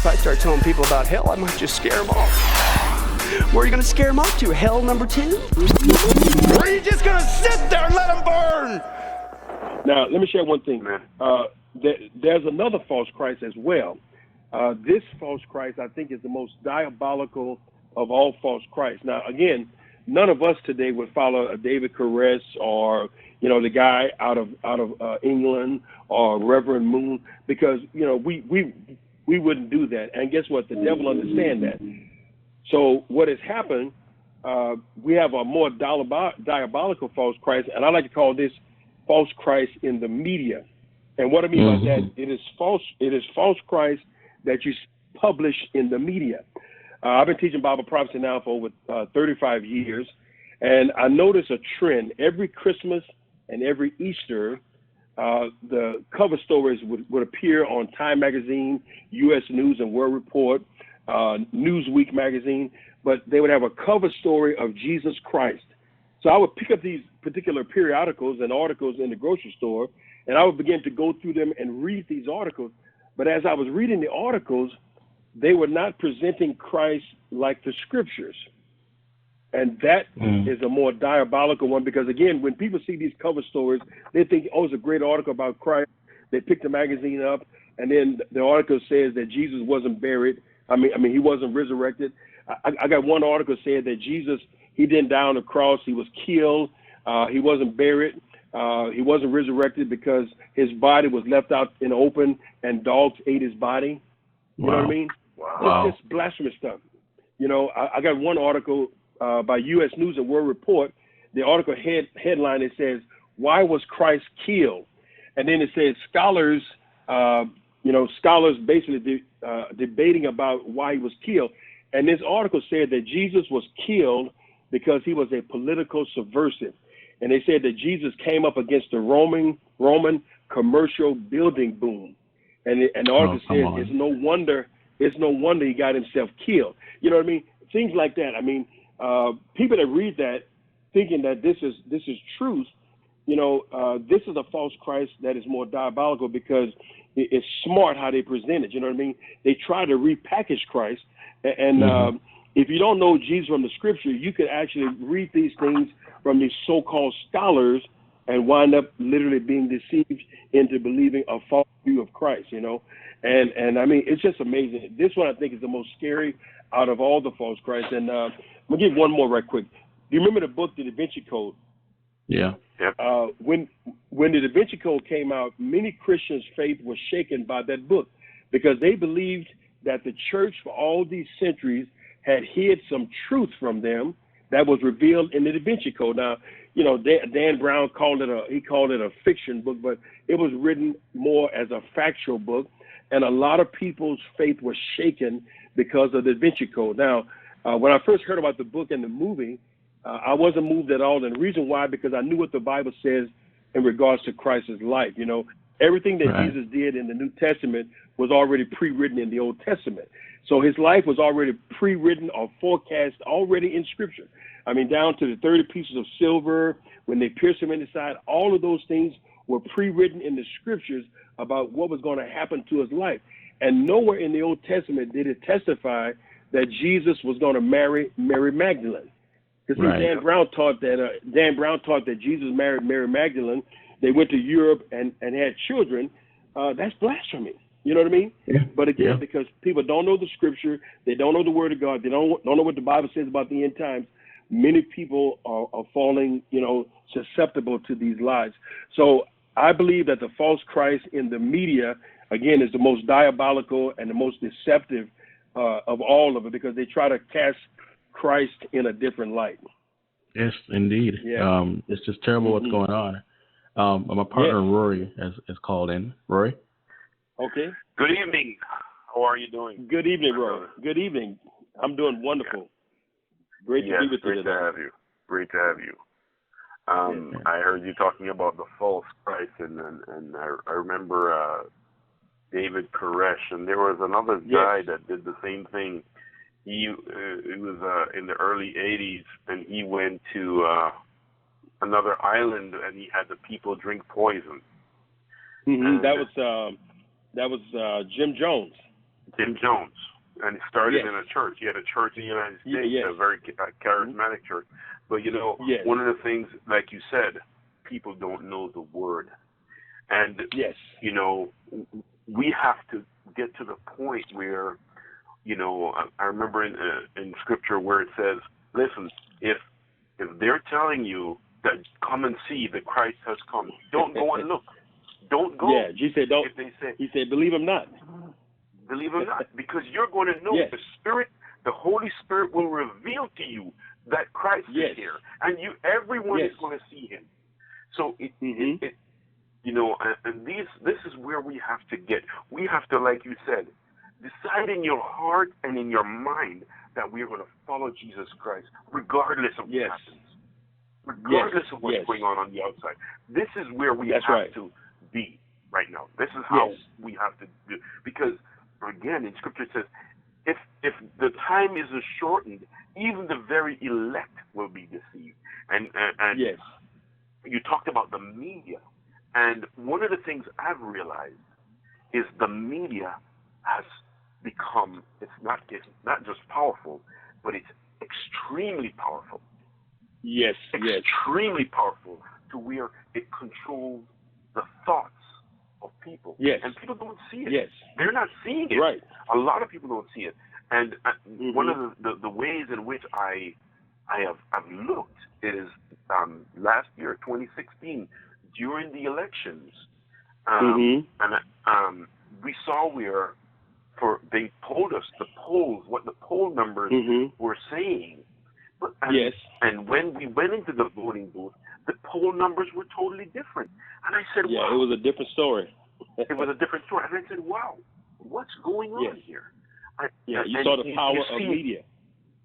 if I start telling people about hell, I might just scare them off. Where are you going to scare them off to? Hell number 2? Or are you just going to sit there and let them burn? Now, let me share one thing, man. There's another false Christ as well. This false Christ, I think, is the most diabolical of all false Christs. Now, again, none of us today would follow a David Koresh or, the guy out of England or Reverend Moon, because, we wouldn't do that. And guess what? The devil understands that. So what has happened, we have a more diabolical false Christ, and I like to call this false Christ in the media. And what I mean by that, it is false Christ that you publish in the media. I've been teaching Bible prophecy now for over 35 years, and I notice a trend. Every Christmas and every Easter, the cover stories would appear on Time Magazine, U.S. News and World Report, Newsweek magazine, but they would have a cover story of Jesus Christ. So I would pick up these particular periodicals and articles in the grocery store, and I would begin to go through them and read these articles. But as I was reading the articles, they were not presenting Christ like the scriptures. And that is a more diabolical one, because, again, when people see these cover stories, they think, it's a great article about Christ. They pick the magazine up, and then the article says that Jesus wasn't buried. I mean, he wasn't resurrected. I got one article saying that Jesus, he didn't die on the cross. He was killed. He wasn't buried. He wasn't resurrected because his body was left out in the open and dogs ate his body. You know what I mean? Wow. It's blasphemous stuff. I got one article by U.S. News and World Report. The article headline, it says, "Why was Christ killed?" And then it says scholars basically debating about why he was killed. And this article said that Jesus was killed because he was a political subversive. And they said that Jesus came up against the Roman commercial building boom. And the article says it's no wonder he got himself killed. You know what I mean? Things like that. I mean, people that read that thinking that this is truth, this is a false Christ that is more diabolical, because it's smart how they present it. You know what I mean? They try to repackage Christ. And if you don't know Jesus from the scripture, you could actually read these things from these so-called scholars and wind up literally being deceived into believing a false view of Christ, And I mean, it's just amazing. This one I think is the most scary out of all the false Christs. And I'm going to give one more right quick. Do you remember the book, The Da Vinci Code? Yeah. When the Da Vinci Code came out, many Christians' faith was shaken by that book, because they believed that the church for all these centuries had hid some truth from them that was revealed in the Da Vinci Code. Now, Dan Brown called it a fiction book, but it was written more as a factual book, and a lot of people's faith was shaken because of the Da Vinci Code. Now, when I first heard about the book and the movie, I wasn't moved at all, and the reason why, because I knew what the Bible says in regards to Christ's life. Everything that Jesus did in the New Testament was already pre-written in the Old Testament. So his life was already pre-written or forecast already in Scripture. I mean, down to the 30 pieces of silver, when they pierced him in the side, all of those things were pre-written in the Scriptures about what was going to happen to his life. And nowhere in the Old Testament did it testify that Jesus was going to marry Mary Magdalene. Because Dan Brown taught that Jesus married Mary Magdalene. They went to Europe and had children. That's blasphemy. You know what I mean? Yeah. But again, because people don't know the scripture, they don't know the word of God, they don't know what the Bible says about the end times, many people are falling, susceptible to these lies. So I believe that the false Christ in the media, again, is the most diabolical and the most deceptive of all of it, because they try to cast Christ in a different light. Yes, indeed. Yeah. It's just terrible what's going on. My partner Rory has called in. Rory? Okay. Good evening. How are you doing? Good evening, Rory. Good evening. I'm doing wonderful. Great to be with you today. Great to have you. I heard you talking about the false Christ, and I remember David Koresh, and there was another guy that did the same thing. He was in the early 80s, and he went to another island, and he had the people drink poison. Mm-hmm. That was Jim Jones. Tim Jones, and he started Yes. in a church. He had a church in the United States, Yes. a very charismatic church. But Yes. one of the things, like you said, people don't know the word, and Yes. we have to get to the point where, I remember in Scripture where it says, "Listen, if they're telling you that come and see that Christ has come, don't go and look. Don't go." Yeah, Jesus said, "Don't." If they say, He said, "Believe him not." believe it or not, because you're going to know Yes. the Holy Spirit will reveal to you that Christ Yes. is here, and everyone Yes. is going to see Him. So Mhm. and this is where we have to get. We have to, like you said, decide in your heart and in your mind that we are going to follow Jesus Christ, regardless of Yes. what happens, regardless of what's Yes. going on the outside. This is where we That's have right. to be right now. This is how Yes. we have to do, because again, in Scripture it says, if the time is shortened, even the very elect will be deceived. And Yes. you talked about the media, and one of the things I've realized is the media has become, it's not just powerful, but it's extremely powerful. Yes. Yes. Extremely powerful to where it controls the thoughts of people. Yes. And people don't see it. Yes. They're not seeing it. Right. A lot of people don't see it. And Mhm. one of the ways in which I've looked is last year, 2016, during the elections, Mhm. and we saw where they told us what the poll numbers Mhm. were saying. Yes. And when we went into the voting booth, the poll numbers were totally different. And I said, Yeah, wow. it was a different story. It was a different story. And I said, wow, what's going on Yes. here? Yeah, you and saw the power you of see- media.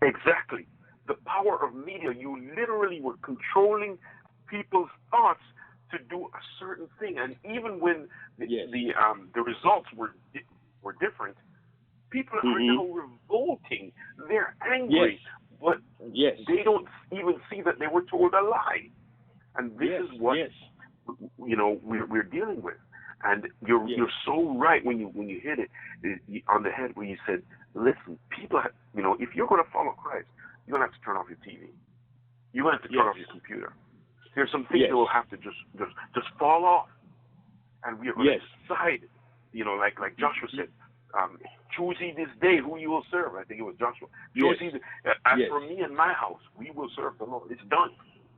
Exactly. The power of media. You literally were controlling people's thoughts to do a certain thing. And even when Yes. the results were different, people are Mhm. now revolting. They're angry. Yes. But Yes. they don't even see that they were told a lie. And this Yes. is what Yes. we're dealing with. And you're so right when you hit it on the head when you said, listen, people if you're going to follow Christ, you're going to have to turn off your TV. You're going to have to turn off your computer. There's some things Yes. that will have to just fall off. And we are going Yes. to decide, like Joshua said, choose ye this day who you will serve. I think it was Joshua. Choose Yes. ye as Yes. for me and my house, we will serve the Lord. It's done.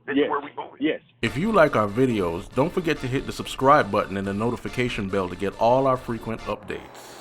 This Yes. is where we're going. Yes. If you like our videos, don't forget to hit the subscribe button and the notification bell to get all our frequent updates.